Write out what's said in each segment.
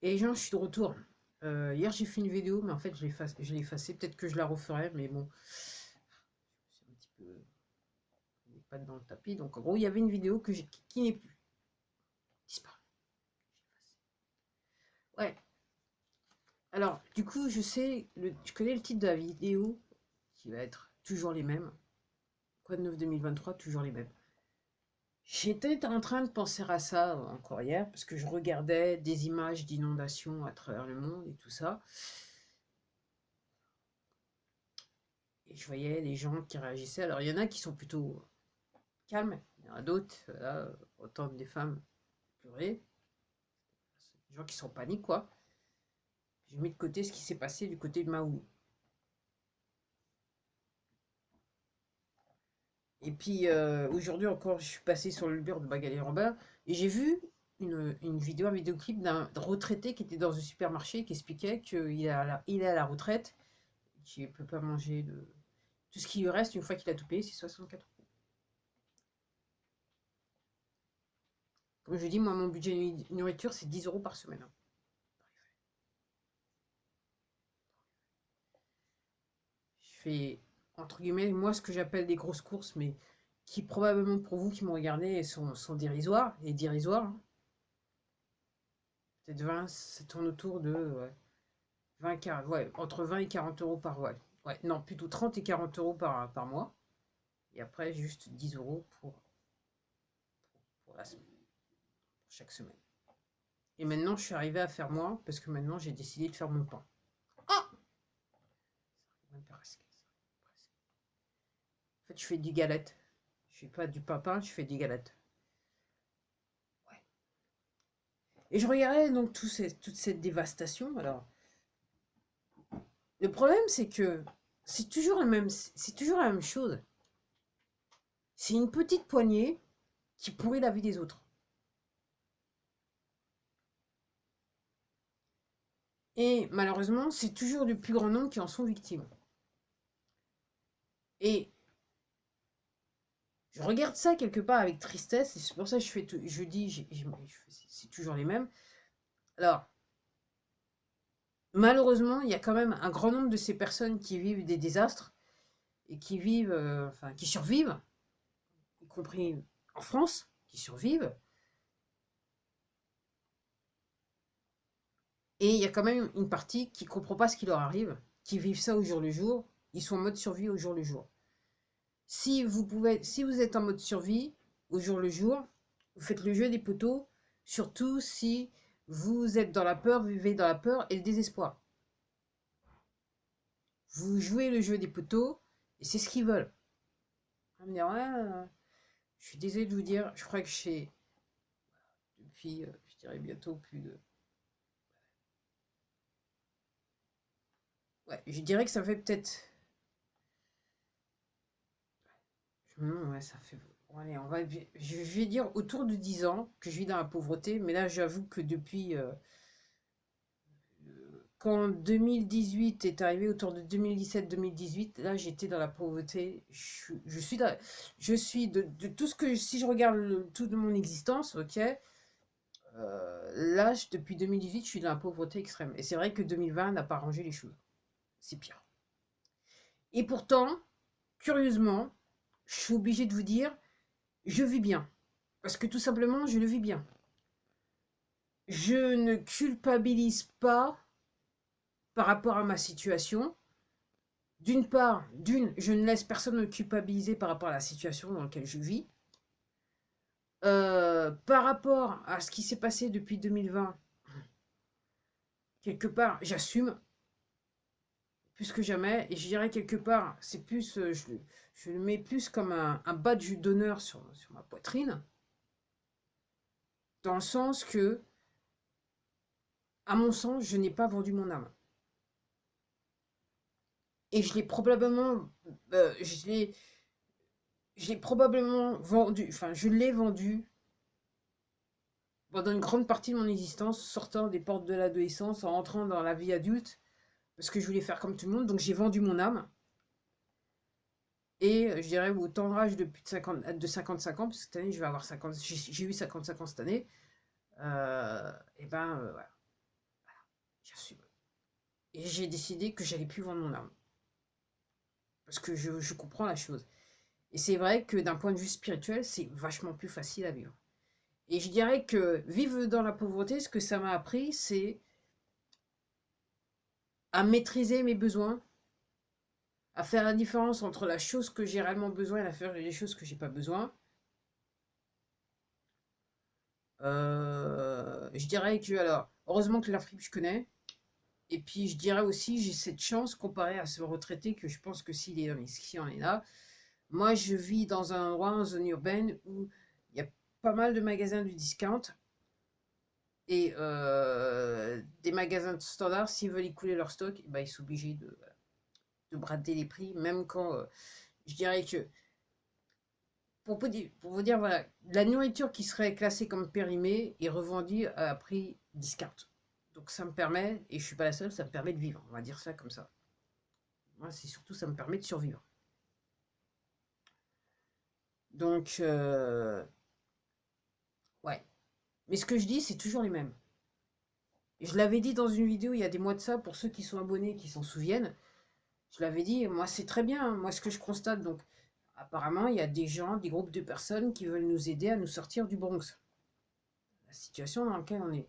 Et gens, je suis de retour. Hier, j'ai fait une vidéo, mais en fait, je l'ai effacée. Peut-être que je la referai, mais bon, c'est un petit peu les pattes dans le tapis. Donc, en gros, il y avait une vidéo qui n'est plus disparue. Ouais. Alors, du coup, je connais le titre de la vidéo qui va être toujours les mêmes. Quoi de neuf 2023, toujours les mêmes. J'étais en train de penser à ça encore hier, parce que je regardais des images d'inondations à travers le monde et tout ça. Et je voyais les gens qui réagissaient. Alors, il y en a qui sont plutôt calmes, il y en a d'autres, là, autant des femmes pleurer. Des gens qui sont en panique, quoi. J'ai mis de côté ce qui s'est passé du côté de Maui. Et puis, aujourd'hui encore, je suis passé sur le mur de Magali Robert et j'ai vu une vidéo, un vidéoclip d'un retraité qui était dans un supermarché qui expliquait il est à la retraite, qu'il ne peut pas manger de... Tout ce qui lui reste, une fois qu'il a tout payé, c'est 64 euros. Comme je dis, moi, mon budget nourriture, c'est 10 euros par semaine, hein. Je fais, entre guillemets, moi, ce que j'appelle des grosses courses, mais qui probablement pour vous qui m'ont regardé sont dérisoires, et dérisoires, hein. Peut-être 20, ça tourne autour de 20, ouais, entre 20 et 40 euros par ouais. Ouais, non, plutôt 30 et 40 euros par mois. Et après, juste 10 euros pour la semaine, pour chaque semaine. Et maintenant, je suis arrivé à faire moins parce que maintenant, j'ai décidé de faire mon pain. Ah, presque. En fait, je fais du galette. Je fais pas du pain, je fais des galettes. Ouais. Et je regardais donc toute cette dévastation. Alors, le problème, c'est que c'est toujours la même chose. C'est une petite poignée qui pourrit la vie des autres. Et malheureusement, c'est toujours le plus grand nombre qui en sont victimes. Et je regarde ça quelque part avec tristesse, et c'est pour ça que je dis, c'est toujours les mêmes. Alors, malheureusement, il y a quand même un grand nombre de ces personnes qui vivent des désastres et qui vivent, enfin, qui survivent, y compris en France, qui survivent. Et il y a quand même une partie qui ne comprend pas ce qui leur arrive, qui vivent ça au jour le jour. Ils sont en mode survie au jour le jour. Si vous êtes en mode survie au jour le jour, vous faites le jeu des poteaux, surtout si vous êtes dans la peur, vous vivez dans la peur et le désespoir. Vous jouez le jeu des poteaux et c'est ce qu'ils veulent. On va me dire, ouais, je suis désolé de vous dire, je crois que depuis, je dirais bientôt plus de... Ouais, je dirais que ça fait peut-être... Non, ouais, ça fait... Bon, allez, je vais dire autour de 10 ans que je vis dans la pauvreté, mais là, j'avoue que depuis... quand 2018 est arrivé, autour de 2017-2018, là, j'étais dans la pauvreté. Je suis de tout ce que... Si je regarde toute mon existence, ok, là, depuis 2018, je suis dans la pauvreté extrême. Et c'est vrai que 2020 n'a pas arrangé les choses. C'est pire. Et pourtant, curieusement, je suis obligée de vous dire, je vis bien. Parce que tout simplement, je le vis bien. Je ne culpabilise pas par rapport à ma situation. D'une part, je ne laisse personne me culpabiliser par rapport à la situation dans laquelle je vis. Par rapport à ce qui s'est passé depuis 2020, quelque part, j'assume plus que jamais. Et je dirais quelque part, c'est plus, je le mets plus comme un badge d'honneur sur ma poitrine. Dans le sens que, à mon sens, je n'ai pas vendu mon âme. Et je l'ai probablement, je l'ai probablement vendu, enfin, je l'ai vendu pendant une grande partie de mon existence, sortant des portes de l'adolescence, en rentrant dans la vie adulte, parce que je voulais faire comme tout le monde, donc j'ai vendu mon âme. Et je dirais au temps d'âge de plus de 55 ans, parce que cette année je vais avoir 50, j'ai eu 55 ans cette année, et ben voilà. J'assume. Et j'ai décidé que j'allais plus vendre mon âme. Parce que je comprends la chose. Et c'est vrai que d'un point de vue spirituel, c'est vachement plus facile à vivre. Et je dirais que vivre dans la pauvreté, ce que ça m'a appris, c'est à maîtriser mes besoins, à faire la différence entre la chose que j'ai réellement besoin et les choses que j'ai pas besoin. Je dirais que, alors, heureusement que l'Afrique, je connais. Et puis, je dirais aussi, j'ai cette chance comparé à ce retraité que je pense que s'il en est là. Moi, je vis dans un endroit, en zone urbaine, où il y a pas mal de magasins du discount. Et des magasins de standard, s'ils veulent écouler leur stock, bah, ils sont obligés de brader les prix, même quand je dirais que, pour vous dire, voilà, la nourriture qui serait classée comme périmée est revendue à prix discount. Donc ça me permet, et je suis pas la seule, ça me permet de vivre, on va dire ça comme ça. Moi, c'est surtout, ça me permet de survivre. Donc, ouais. Mais ce que je dis, c'est toujours les mêmes. Et je l'avais dit dans une vidéo il y a des mois de ça, pour ceux qui sont abonnés, qui s'en souviennent. Je l'avais dit, moi c'est très bien, moi ce que je constate, donc apparemment il y a des gens, des groupes de personnes qui veulent nous aider à nous sortir du Bronx, la situation dans laquelle on est.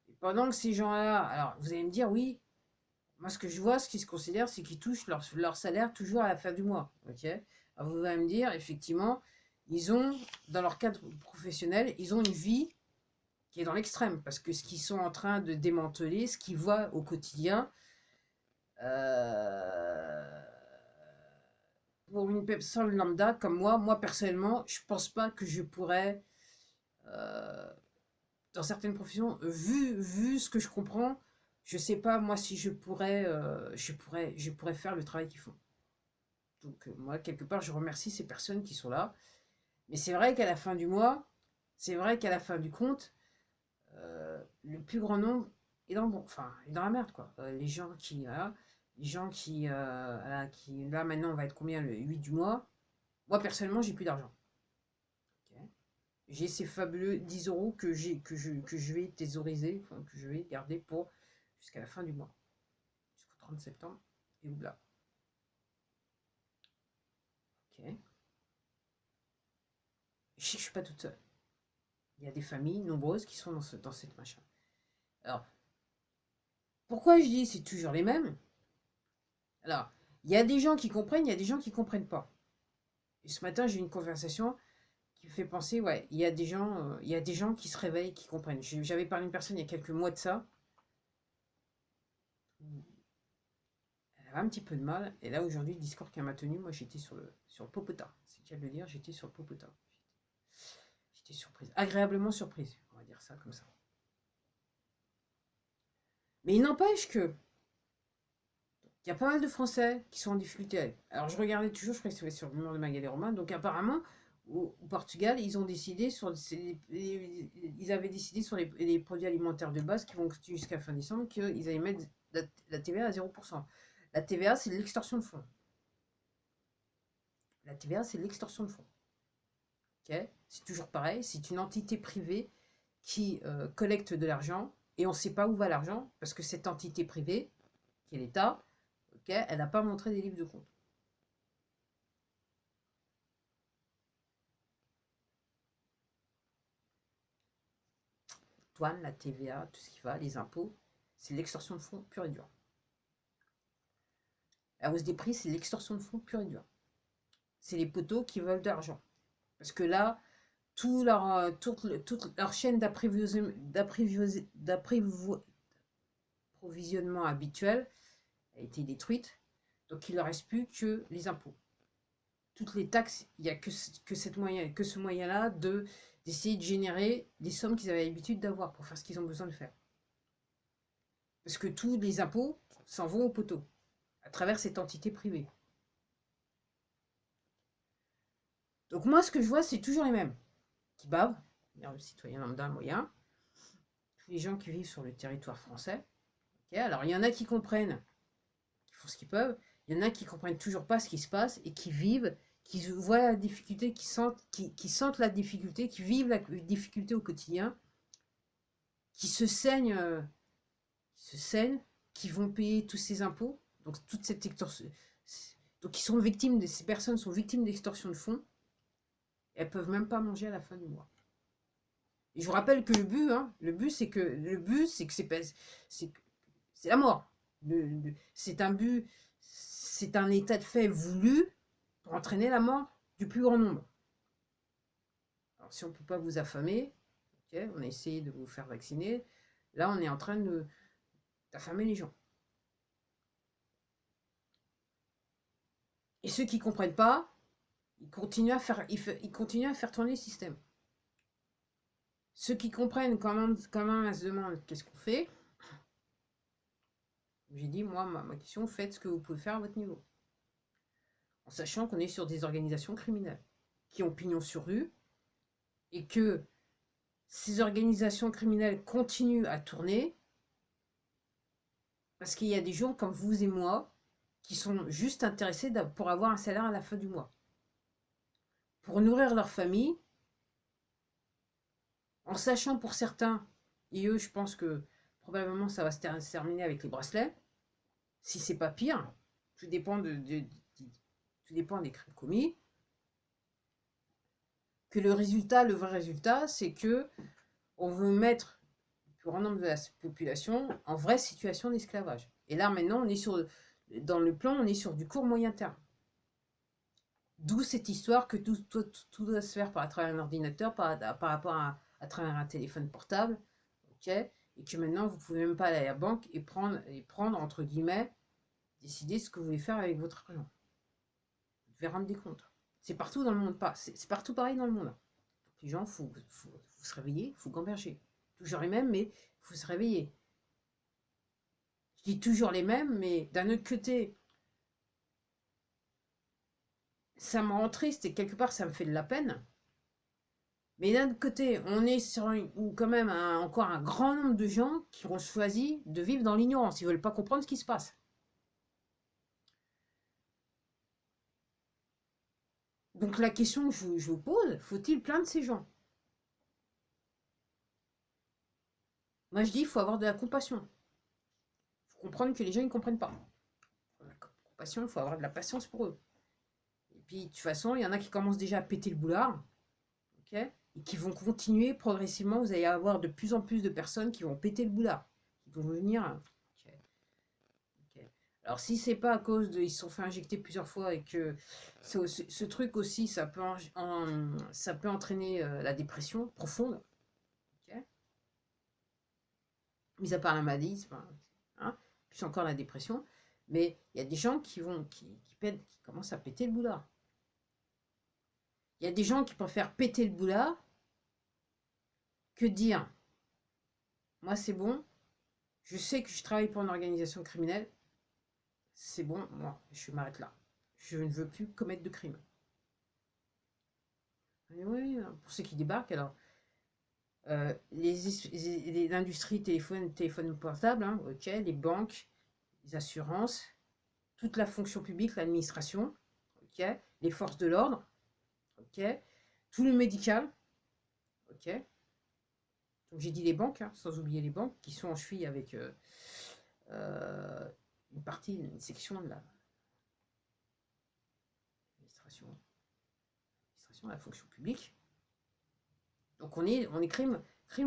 Et pendant que ces gens-là, alors vous allez me dire, oui, moi ce que je vois, ce qu'ils se considèrent, c'est qu'ils touchent leur salaire toujours à la fin du mois. Ok. Alors vous allez me dire, effectivement, ils ont, dans leur cadre professionnel, ils ont une vie qui est dans l'extrême, parce que ce qu'ils sont en train de démanteler, ce qu'ils voient au quotidien, euh, pour une personne lambda comme moi personnellement, je pense pas que je pourrais, euh, dans certaines professions, vu ce que je comprends, je sais pas moi si je pourrais faire le travail qu'ils font. Donc moi quelque part je remercie ces personnes qui sont là, mais c'est vrai qu'à la fin du mois, c'est vrai qu'à la fin du compte, le plus grand nombre est dans, bon, enfin, est dans la merde quoi. Les gens qui, voilà, les gens voilà, qui là maintenant on va être combien le 8 du mois. Moi, personnellement, j'ai plus d'argent. Ok. J'ai ces fabuleux 10 euros que je vais thésauriser, enfin, que je vais garder pour jusqu'à la fin du mois, jusqu'au 30 septembre. Et oubla. Ok. Je sais que je suis pas toute seule. Il y a des familles nombreuses qui sont dans cette machin. Alors, pourquoi je dis c'est toujours les mêmes? Alors, il y a des gens qui comprennent, il y a des gens qui comprennent pas. Et ce matin, j'ai eu une conversation qui me fait penser, ouais, il y a des gens qui se réveillent, qui comprennent. J'avais parlé à une personne il y a quelques mois de ça. Elle avait un petit peu de mal. Et là, aujourd'hui, le discours qu'elle m'a tenu, moi, j'étais sur le popotin. C'est le cas de le dire, j'étais sur le popotin. J'étais surprise. Agréablement surprise, on va dire ça comme ça. Mais il n'empêche que il y a pas mal de Français qui sont en difficulté. Alors, je regardais toujours, je crois que c'était sur le mur de Magalé Romain. Donc, apparemment, au Portugal, ils ont décidé ils avaient décidé sur les produits alimentaires de base qui vont continuer jusqu'à fin décembre qu'ils allaient mettre la TVA à 0%. La TVA, c'est l'extorsion de fonds. La TVA, c'est l'extorsion de fonds. Okay, c'est toujours pareil, c'est une entité privée qui collecte de l'argent et on ne sait pas où va l'argent parce que cette entité privée, qui est l'État, okay, elle n'a pas montré des livres de compte. Douane, la TVA, tout ce qui va, les impôts, c'est l'extorsion de fonds pure et dure. La hausse des prix, c'est l'extorsion de fonds pure et dure. C'est les poteaux qui veulent de l'argent. Parce que là, toute leur chaîne d'approvisionnement habituel a été détruite. Donc il ne leur reste plus que les impôts. Toutes les taxes, il n'y a que ce moyen-là d'essayer de générer des sommes qu'ils avaient l'habitude d'avoir pour faire ce qu'ils ont besoin de faire. Parce que tous les impôts s'en vont au poteau, à travers cette entité privée. Donc moi, ce que je vois, c'est toujours les mêmes. Qui bavent, le citoyen lambda moyen, tous les gens qui vivent sur le territoire français. Okay, alors il y en a qui comprennent, qui font ce qu'ils peuvent, il y en a qui comprennent toujours pas ce qui se passe et qui vivent, qui voient la difficulté, qui sentent la difficulté, qui vivent la difficulté au quotidien, qui se saignent saignent, qui vont payer tous ces impôts, donc toute cette extorsion. Donc, ils sont victimes ces personnes sont victimes d'extorsion de fonds. Elles peuvent même pas manger à la fin du mois. Et je vous rappelle que le but, c'est que c'est la mort. C'est un but, c'est un état de fait voulu pour entraîner la mort du plus grand nombre. Alors, si on ne peut pas vous affamer, okay, on a essayé de vous faire vacciner. Là, on est en train d'affamer les gens. Et ceux qui ne comprennent pas, ils continuent à faire tourner le système. Ceux qui comprennent quand même elles se demandent qu'est-ce qu'on fait. J'ai dit, moi, ma question, faites ce que vous pouvez faire à votre niveau. En sachant qu'on est sur des organisations criminelles qui ont pignon sur rue et que ces organisations criminelles continuent à tourner parce qu'il y a des gens comme vous et moi qui sont juste intéressés pour avoir un salaire à la fin du mois, pour nourrir leur famille, en sachant pour certains, et eux, je pense que probablement ça va se terminer avec les bracelets, si c'est pas pire, tout dépend des crimes commis, que le vrai résultat, c'est que on veut mettre le plus grand nombre de la population en vraie situation d'esclavage. Et là, maintenant, dans le plan, on est sur du court moyen terme. D'où cette histoire que tout doit se faire à travers un ordinateur, par rapport à travers un téléphone portable, ok, et que maintenant, vous ne pouvez même pas aller à la banque et prendre, entre guillemets, décider ce que vous voulez faire avec votre argent. Vous devez rendre des comptes. C'est partout dans le monde, c'est partout pareil dans le monde. Donc les gens, il faut se réveiller, il faut gamberger. Toujours les mêmes, mais il faut se réveiller. Je dis toujours les mêmes, mais d'un autre côté, ça me rend triste et quelque part, ça me fait de la peine. Mais d'un autre côté, on est sur quand même encore un grand nombre de gens qui ont choisi de vivre dans l'ignorance. Ils ne veulent pas comprendre ce qui se passe. Donc la question que je vous pose, faut-il plaindre ces gens? Moi, je dis, il faut avoir de la compassion. Il faut comprendre que les gens, ils ne comprennent pas. La compassion, il faut avoir de la patience pour eux. Et puis, de toute façon, il y en a qui commencent déjà à péter le boulard, ok, et qui vont continuer progressivement. Vous allez avoir de plus en plus de personnes qui vont péter le boulard, qui vont venir. Okay. Alors, si c'est pas à cause ils se sont fait injecter plusieurs fois et que ce truc aussi, ça peut entraîner la dépression profonde. Okay, mis à part la maladie, hein, plus encore la dépression. Mais il y a des gens qui commencent à péter le boulard. Il y a des gens qui préfèrent péter le boulard que dire moi c'est bon, je sais que je travaille pour une organisation criminelle, c'est bon, moi je m'arrête là. Je ne veux plus commettre de crime. Oui, pour ceux qui débarquent, alors l'industrie téléphone portable, hein, ok, les banques, les assurances, toute la fonction publique, l'administration, ok, les forces de l'ordre, ok, tout le médical, ok. Donc j'ai dit les banques, hein, sans oublier les banques qui sont en cheville avec une section de l'administration de la fonction publique. Donc on est crime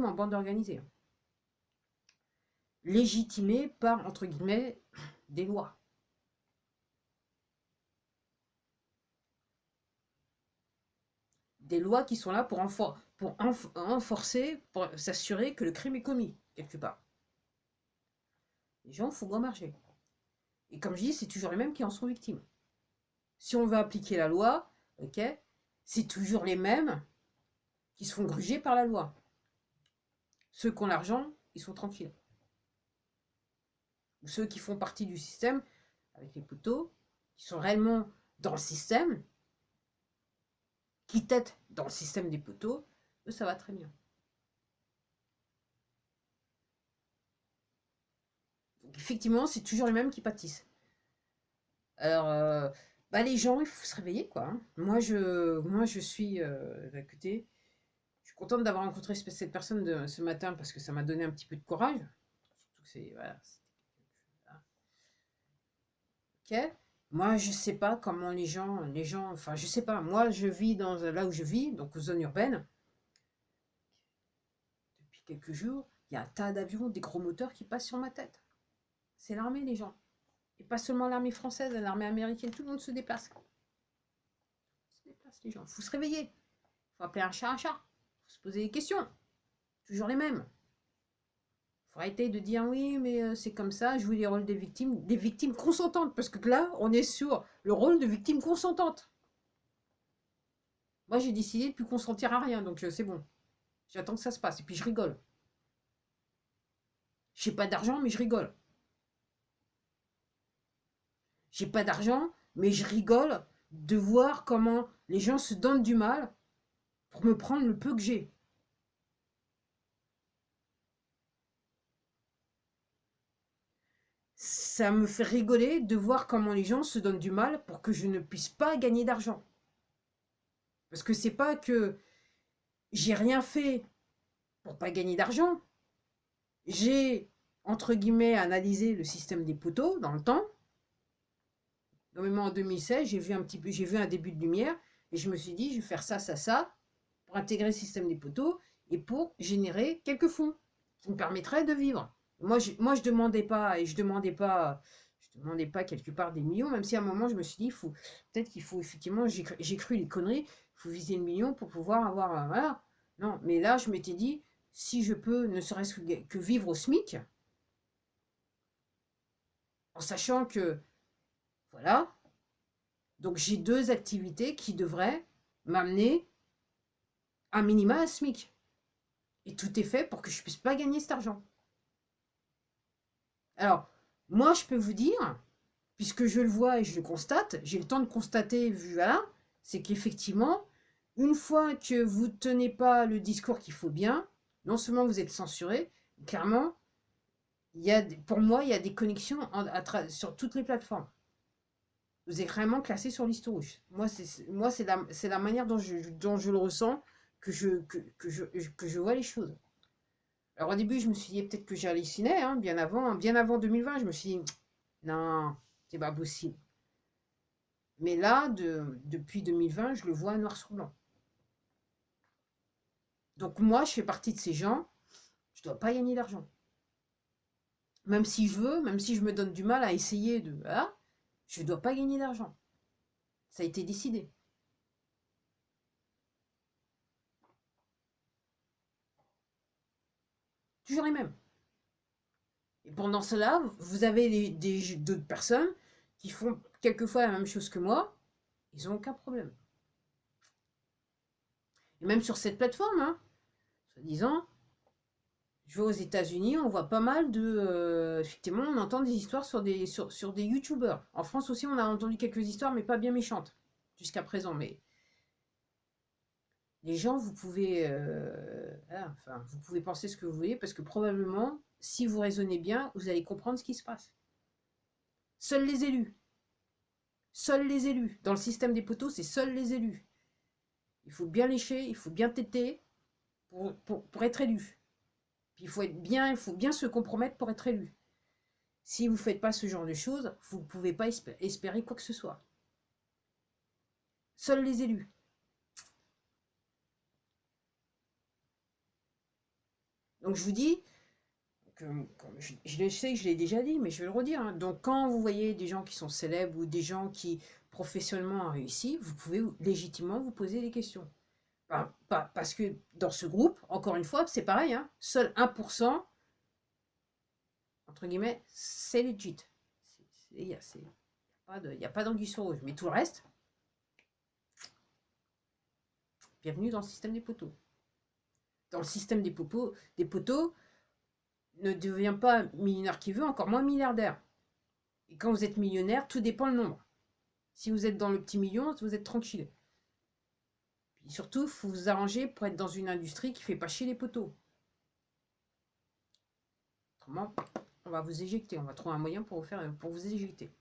en bande organisée. Légitimé par, entre guillemets, des lois. Des lois qui sont là pour renforcer, pour s'assurer que le crime est commis, quelque part. Les gens, il faut marcher. Et comme je dis, c'est toujours les mêmes qui en sont victimes. Si on veut appliquer la loi, ok, c'est toujours les mêmes qui se font gruger par la loi. Ceux qui ont l'argent, ils sont tranquilles. Ou ceux qui font partie du système, avec les poteaux, qui sont réellement dans le système, qui têtent dans le système des poteaux, eux, ça va très bien. Donc, effectivement, c'est toujours les mêmes qui pâtissent. Alors, les gens, il faut se réveiller, quoi. Hein. Moi, je suis, écoutez, je suis contente d'avoir rencontré cette personne ce matin parce que ça m'a donné un petit peu de courage. Surtout c'est... Voilà. Ok. Moi, je sais pas comment les gens, enfin, je sais pas. Moi, je vis là où je vis, donc aux zones urbaines. Depuis quelques jours, il y a un tas d'avions, des gros moteurs qui passent sur ma tête. C'est l'armée, les gens. Et pas seulement l'armée française, l'armée américaine, tout le monde se déplace. Se déplace, les gens. Faut se réveiller. Faut appeler un chat un chat. Faut se poser des questions. Toujours les mêmes. Faut arrêter de dire oui, mais c'est comme ça, jouer les rôles des victimes consentantes. Parce que là, on est sur le rôle de victime consentante. Moi, j'ai décidé de ne plus consentir à rien, donc c'est bon. J'attends que ça se passe. Et puis, je rigole. J'ai pas d'argent, mais je rigole. J'ai pas d'argent, mais je rigole de voir comment les gens se donnent du mal pour me prendre le peu que j'ai. Ça me fait rigoler de voir comment les gens se donnent du mal pour que je ne puisse pas gagner d'argent. Parce que c'est pas que j'ai rien fait pour pas gagner d'argent. J'ai, entre guillemets, analysé le système des poteaux dans le temps. Normalement, en 2016, j'ai vu un début de lumière et je me suis dit, je vais faire ça, ça, ça pour intégrer le système des poteaux et pour générer quelques fonds qui me permettraient de vivre. Je demandais pas, et je demandais pas quelque part des millions, même si à un moment je me suis dit, peut-être qu'il faut effectivement, j'ai cru les conneries, il faut viser le million pour pouvoir avoir, voilà. Non, mais là je m'étais dit, si je peux ne serait-ce que vivre au SMIC, en sachant que, voilà, donc j'ai deux activités qui devraient m'amener un minima à SMIC. Et tout est fait pour que je ne puisse pas gagner cet argent. Alors, moi, je peux vous dire, puisque je le vois et je le constate, j'ai le temps de constater, vu là, c'est qu'effectivement, une fois que vous ne tenez pas le discours qu'il faut bien, non seulement vous êtes censuré, clairement, pour moi, il y a des connexions sur toutes les plateformes. Vous êtes vraiment classé sur liste rouge. Moi, c'est la manière dont je le ressens que je vois les choses. Alors au début, je me suis dit peut-être que j'ai halluciné, hein, bien avant 2020, je me suis dit, non, c'est pas possible. Mais là, depuis 2020, je le vois noir sur blanc. Donc moi, je fais partie de ces gens, je ne dois pas gagner d'argent. Même si je veux, même si je me donne du mal à essayer de... Voilà, je ne dois pas gagner d'argent. Ça a été décidé. Toujours les mêmes. Et pendant cela, vous avez d'autres personnes qui font quelquefois la même chose que moi, ils n'ont aucun problème. Et même sur cette plateforme, hein, soi-disant, je vais aux États-Unis, on voit pas mal de. Effectivement, on entend des histoires sur des YouTubeurs. En France aussi, on a entendu quelques histoires, mais pas bien méchantes, jusqu'à présent. Mais les gens, vous pouvez. Enfin, vous pouvez penser ce que vous voulez, parce que probablement, si vous raisonnez bien, vous allez comprendre ce qui se passe. Seuls les élus. Seuls les élus. Dans le système des poteaux, c'est seuls les élus. Il faut bien lécher, il faut bien téter pour être élu. Puis il faut bien se compromettre pour être élu. Si vous ne faites pas ce genre de choses, vous ne pouvez pas espérer quoi que ce soit. Seuls les élus. Donc je vous dis, comme je le sais, je l'ai déjà dit, mais je vais le redire. Hein. Donc quand vous voyez des gens qui sont célèbres ou des gens qui professionnellement ont réussi, vous pouvez légitimement vous poser des questions. Parce que dans ce groupe, encore une fois, c'est pareil, hein, seul 1%, entre guillemets, c'est legit. Il n'y a pas d'anguille sur rouge. Mais tout le reste, bienvenue dans le système des poteaux. Dans le système des poteaux, ne devient pas millionnaire qui veut, encore moins milliardaire. Et quand vous êtes millionnaire, tout dépend le nombre. Si vous êtes dans le petit million, vous êtes tranquille. Puis surtout, il faut vous arranger pour être dans une industrie qui ne fait pas chier les poteaux. Autrement, on va vous éjecter. On va trouver un moyen pour vous éjecter.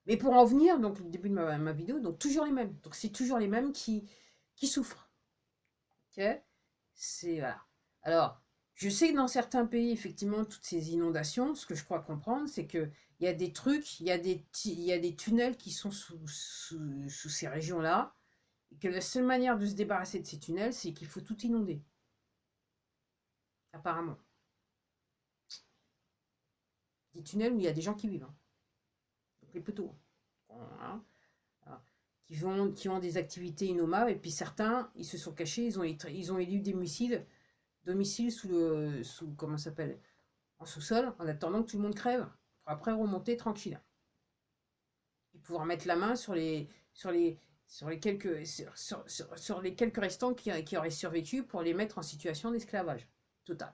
Mais pour en venir, donc le début de ma vidéo, donc toujours les mêmes. Donc c'est toujours les mêmes qui souffrent. Ok. C'est voilà. Alors, je sais que dans certains pays, effectivement, toutes ces inondations, ce que je crois comprendre, c'est que il y a des trucs, il y a des tunnels qui sont sous ces régions-là, et que la seule manière de se débarrasser de ces tunnels, c'est qu'il faut tout inonder, apparemment. Des tunnels où il y a des gens qui vivent, hein. Donc les poteaux, hein, voilà, qui ont des activités innommables, et puis certains, ils se sont cachés, ils ont élu des domiciles comment ça s'appelle, en sous-sol, en attendant que tout le monde crève, pour après remonter tranquille. Et pouvoir mettre la main sur les, sur les quelques restants qui auraient survécu pour les mettre en situation d'esclavage total.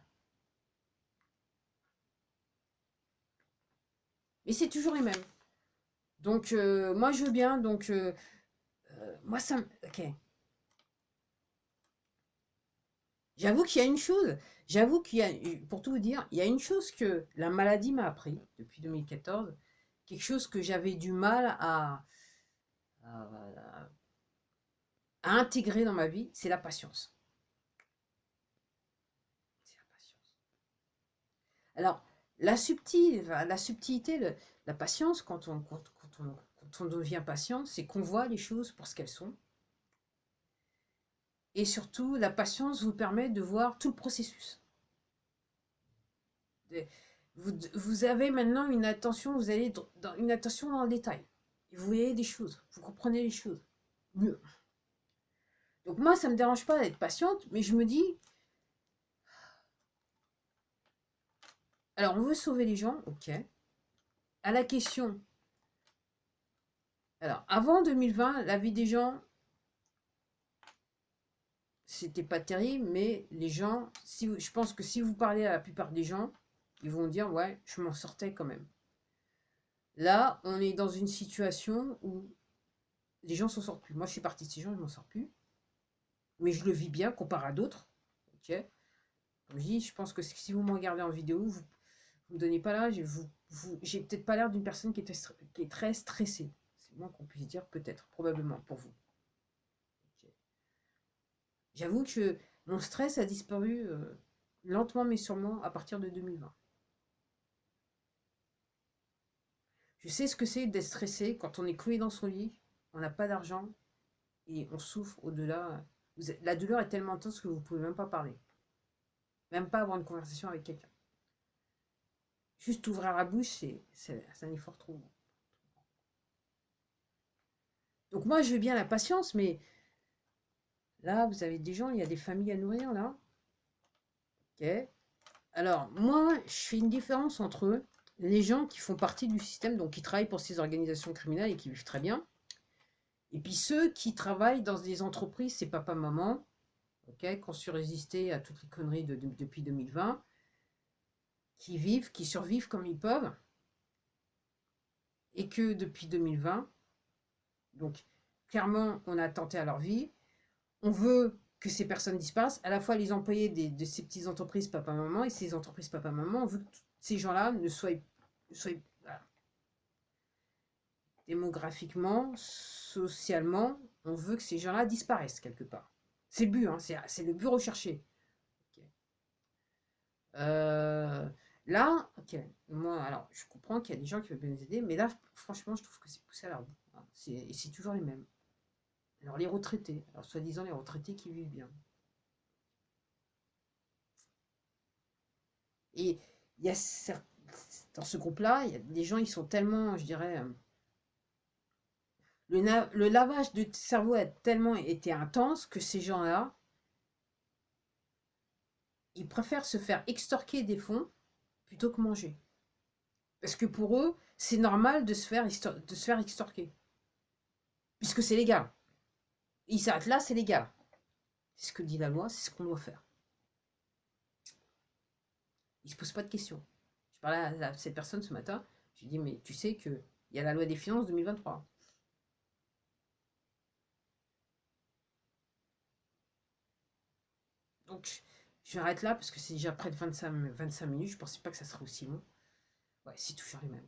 Mais c'est toujours les mêmes. Donc, moi, je veux bien. Donc, moi, ça me... Ok. J'avoue qu'il y a une chose. J'avoue qu'il y a... Pour tout vous dire, il y a une chose que la maladie m'a appris depuis 2014. Quelque chose que j'avais du mal à, à intégrer dans ma vie, c'est la patience. C'est la patience. Alors, la subtilité, la patience, quand on devient patient, c'est qu'on voit les choses pour ce qu'elles sont. Et surtout, la patience vous permet de voir tout le processus. Vous avez maintenant une attention, vous allez dans une attention dans le détail. Et vous voyez des choses, vous comprenez les choses mieux. Donc moi, ça ne me dérange pas d'être patiente, mais je me dis, alors on veut sauver les gens, ok. À la question, alors avant 2020, la vie des gens, c'était pas terrible, mais les gens, je pense que si vous parlez à la plupart des gens, ils vont dire, ouais, je m'en sortais quand même. Là, on est dans une situation où les gens s'en sortent plus. Moi, je suis partie de ces gens, je m'en sors plus. Mais je le vis bien comparé à d'autres. Ok. Comme je dis, je pense que si vous me regardez en vidéo, vous ne me donnez pas l'âge, j'ai peut-être pas l'air d'une personne qui est très stressée. C'est moins qu'on puisse dire, peut-être, probablement, pour vous. Ok. J'avoue que mon stress a disparu lentement mais sûrement à partir de 2020. Je sais ce que c'est d'être stressé quand on est cloué dans son lit, on n'a pas d'argent et on souffre au-delà. La douleur est tellement intense que vous ne pouvez même pas parler, même pas avoir une conversation avec quelqu'un. Juste ouvrir la bouche, c'est un effort trop grand. Donc moi, je veux bien la patience, mais là, vous avez des gens, il y a des familles à nourrir, là. Ok. Alors, moi, je fais une différence entre les gens qui font partie du système, donc qui travaillent pour ces organisations criminelles et qui vivent très bien, et puis ceux qui travaillent dans des entreprises, c'est papa-maman, ok, qui ont su résister à toutes les conneries depuis 2020, qui vivent, qui survivent comme ils peuvent, et que depuis 2020, donc clairement, on a attenté à leur vie, on veut que ces personnes disparaissent, à la fois les employés de ces petites entreprises papa-maman et ces entreprises papa-maman, on veut que ces gens-là soient voilà, démographiquement, socialement, on veut que ces gens-là disparaissent quelque part. C'est le but, hein, c'est le but recherché. Ok. Euh, Là, ok, moi, alors, je comprends qu'il y a des gens qui veulent bien nous aider, mais là, franchement, je trouve que c'est poussé à la bout, hein. Et c'est toujours les mêmes. Alors, les retraités, alors soi-disant les retraités qui vivent bien. Et il y a dans ce groupe-là, il y a des gens, ils sont tellement, je dirais, le lavage de cerveau a tellement été intense que ces gens-là, ils préfèrent se faire extorquer des fonds plutôt que manger. Parce que pour eux, c'est normal de se faire extorquer. Puisque c'est légal. Ils s'arrêtent là, c'est légal. C'est ce que dit la loi, c'est ce qu'on doit faire. Ils ne se posent pas de questions. Je parlais à cette personne ce matin, je lui ai dit, mais tu sais qu'il y a la loi des finances 2023. Donc, je m'arrête là parce que c'est déjà près de 25 minutes. Je ne pensais pas que ça serait aussi long. Ouais, c'est toujours les mêmes.